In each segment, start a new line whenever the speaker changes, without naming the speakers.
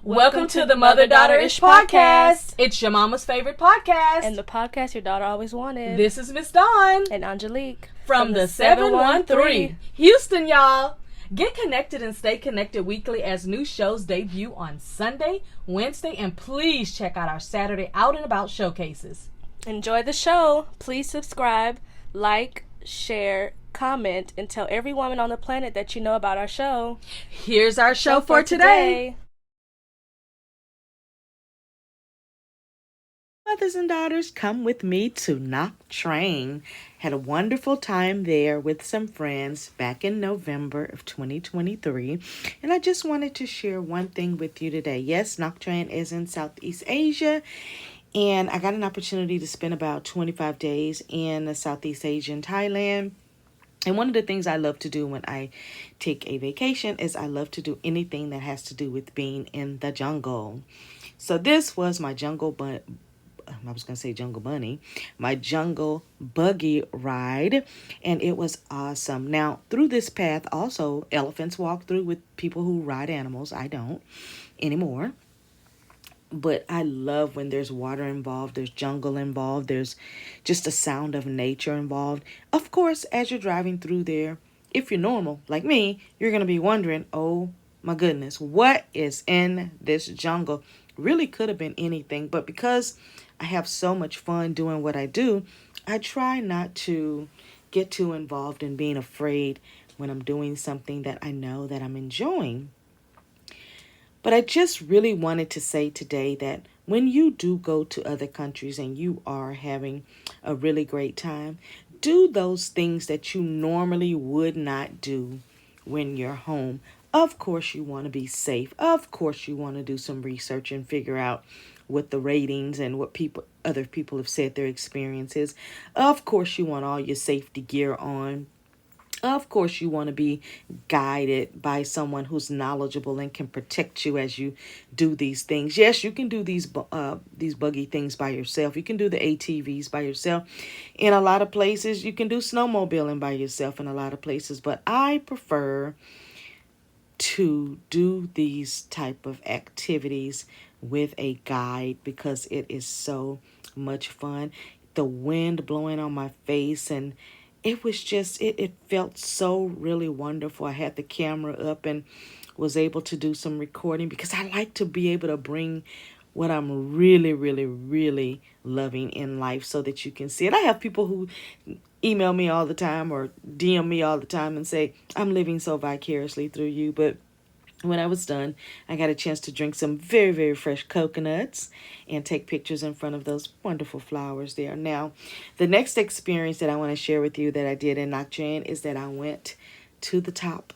Welcome to the Mother Daughter-ish podcast. It's your mama's favorite podcast.
And the podcast your daughter always wanted.
This is Miss Dawn.
And Angelique.
From the 713. Houston, y'all. Get connected and stay connected weekly as new shows debut on Sunday, Wednesday, and please check out our Saturday Out and About showcases.
Enjoy the show. Please subscribe, like, share, comment, and tell every woman on the planet that you know about our show.
Here's our show for today. Mothers and daughters, come with me to Nha Trang. Had a wonderful time there with some friends back in November of 2023. And I just wanted to share one thing with you today. Yes, Nha Trang is in Southeast Asia. And I got an opportunity to spend about 25 days in Southeast Asia in Thailand. And one of the things I love to do when I take a vacation is I love to do anything that has to do with being in the jungle. So this was my jungle bunny, my jungle buggy ride, and it was awesome. Now, through this path, also, elephants walk through with people who ride animals. I don't anymore. But I love when there's water involved, there's jungle involved, there's just a sound of nature involved. Of course, as you're driving through there, if you're normal, like me, you're going to be wondering, oh my goodness, what is in this jungle? Really could have been anything, but because I have so much fun doing what I do, I try not to get too involved in being afraid when I'm doing something that I know that I'm enjoying. But I just really wanted to say today that when you do go to other countries and you are having a really great time, do those things that you normally would not do when you're home. Of course, you want to be safe. Of course, you want to do some research and figure out what the ratings and what other people have said their experience is. Of course, you want all your safety gear on. Of course, you want to be guided by someone who's knowledgeable and can protect you as you do these things. Yes, you can do these buggy things by yourself. You can do the ATVs by yourself. In a lot of places, you can do snowmobiling by yourself in a lot of places. But I prefer to do these type of activities with a guide because it is so much fun. The wind blowing on my face, and it was just, it felt so really wonderful. I had the camera up and was able to do some recording because I like to be able to bring what I'm really, really, really loving in life so that you can see it. I have people who email me all the time or DM me all the time and say, I'm living so vicariously through you. But when I was done, I got a chance to drink some very, very fresh coconuts and take pictures in front of those wonderful flowers there. Now, the next experience that I want to share with you that I did in Nha Trang is that I went to the top.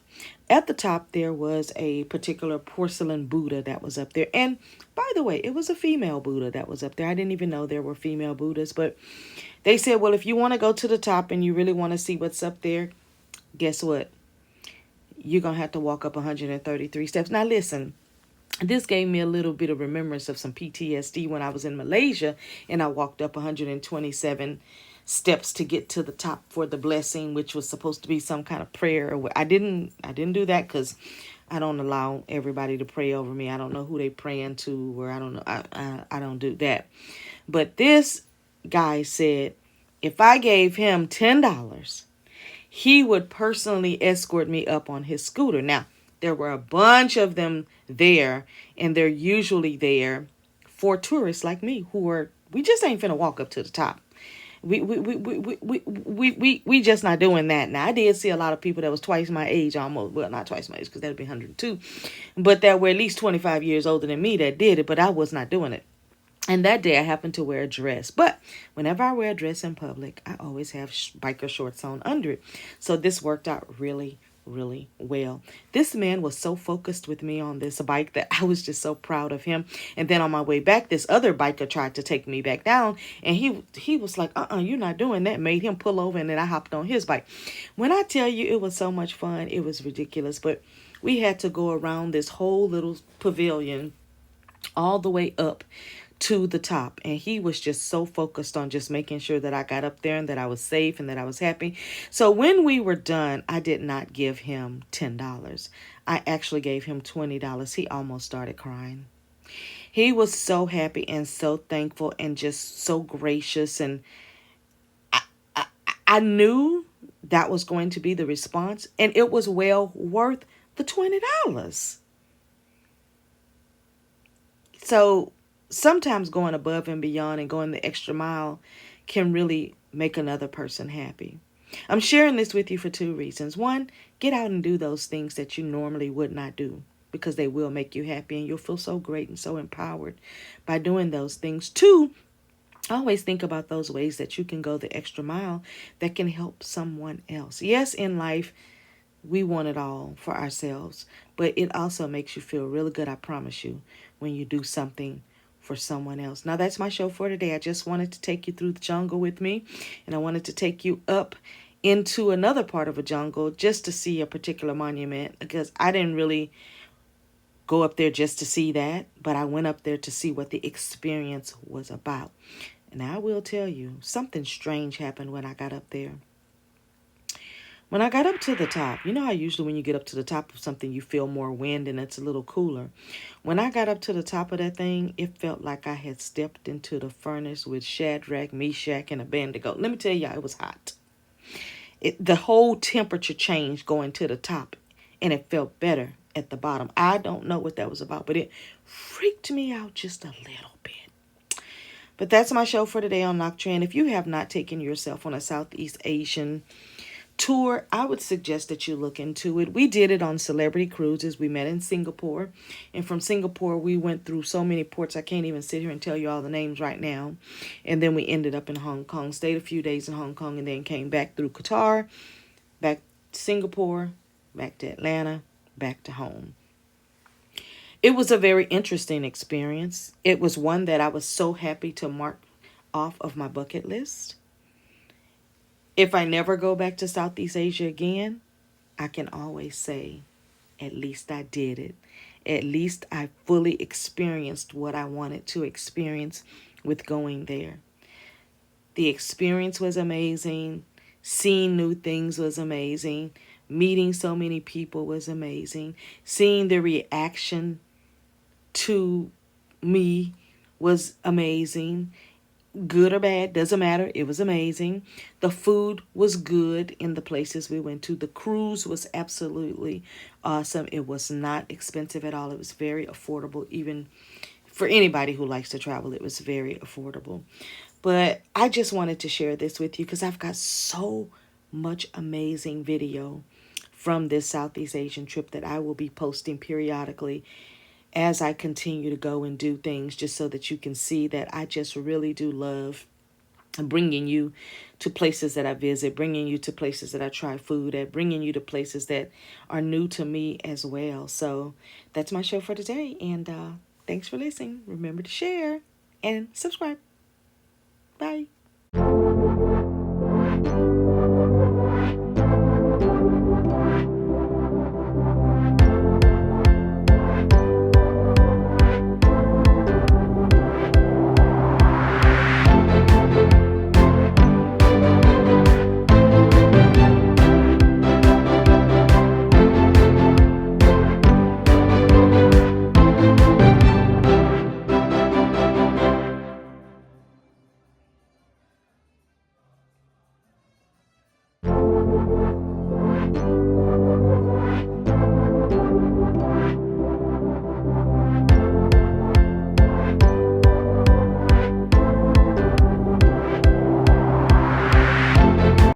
At the top, there was a particular porcelain Buddha that was up there. And by the way, it was a female Buddha that was up there. I didn't even know there were female Buddhas, but they said, well, if you want to go to the top and you really want to see what's up there, guess what? You're going to have to walk up 133 steps. Now, listen, this gave me a little bit of remembrance of some PTSD when I was in Malaysia and I walked up 127 steps to get to the top for the blessing, which was supposed to be some kind of prayer. I didn't do that because I don't allow everybody to pray over me. I don't know who they praying to, or I don't know. I don't do that. But this guy said, if I gave him $10, he would personally escort me up on his scooter. Now, there were a bunch of them there, and they're usually there for tourists like me we just ain't finna walk up to the top. We just not doing that. Now, I did see a lot of people that was twice my age, almost, well, not twice my age, because that'd be 102, but that were at least 25 years older than me that did it, but I was not doing it. And that day I happened to wear a dress. But whenever I wear a dress in public, I always have biker shorts on under it. So this worked out really, really well. This man was so focused with me on this bike that I was just so proud of him. And then on my way back, this other biker tried to take me back down. And he was like, you're not doing that. Made him pull over, and then I hopped on his bike. When I tell you it was so much fun, it was ridiculous. But we had to go around this whole little pavilion all the way up to the top, and he was just so focused on just making sure that I got up there and that I was safe and that I was happy. So when we were done, I did not give him $10. I actually gave him $20. He almost started crying. He was so happy and so thankful and just so gracious. And I knew that was going to be the response, and it was well worth the $20. So sometimes going above and beyond and going the extra mile can really make another person happy. I'm sharing this with you for two reasons. One, get out and do those things that you normally would not do because they will make you happy and you'll feel so great and so empowered by doing those things. Two, always think about those ways that you can go the extra mile that can help someone else. Yes, in life, we want it all for ourselves, but it also makes you feel really good, I promise you, when you do something for someone else. Now, that's my show for today. I just wanted to take you through the jungle with me, and I wanted to take you up into another part of a jungle just to see a particular monument because I didn't really go up there just to see that, but I went up there to see what the experience was about. And I will tell you, something strange happened when I got up there. When I got up to the top, you know how usually when you get up to the top of something, you feel more wind and it's a little cooler. When I got up to the top of that thing, it felt like I had stepped into the furnace with Shadrach, Meshach, and Abednego. Let me tell y'all, it was hot. The whole temperature changed going to the top, and it felt better at the bottom. I don't know what that was about, but it freaked me out just a little bit. But that's my show for today on Nocturne. If you have not taken yourself on a Southeast Asian tour, I would suggest that you look into it. We did it on Celebrity Cruises. We met in Singapore. And from Singapore, we went through so many ports. I can't even sit here and tell you all the names right now. And then we ended up in Hong Kong, stayed a few days in Hong Kong, and then came back through Qatar, back to Singapore, back to Atlanta, back to home. It was a very interesting experience. It was one that I was so happy to mark off of my bucket list. If I never go back to Southeast Asia again, I can always say, at least I did it. At least I fully experienced what I wanted to experience with going there. The experience was amazing. Seeing new things was amazing. Meeting so many people was amazing. Seeing the reaction to me was amazing. Good or bad, doesn't matter. It was amazing. The food was good in the places we went to. The cruise was absolutely awesome. It was not expensive at all. It was very affordable, even for anybody who likes to travel. It was very affordable. But I just wanted to share this with you because I've got so much amazing video from this Southeast Asian trip that I will be posting periodically as I continue to go and do things, just so that you can see that I just really do love bringing you to places that I visit, bringing you to places that I try food at, bringing you to places that are new to me as well. So that's my show for today. And thanks for listening. Remember to share and subscribe. Bye.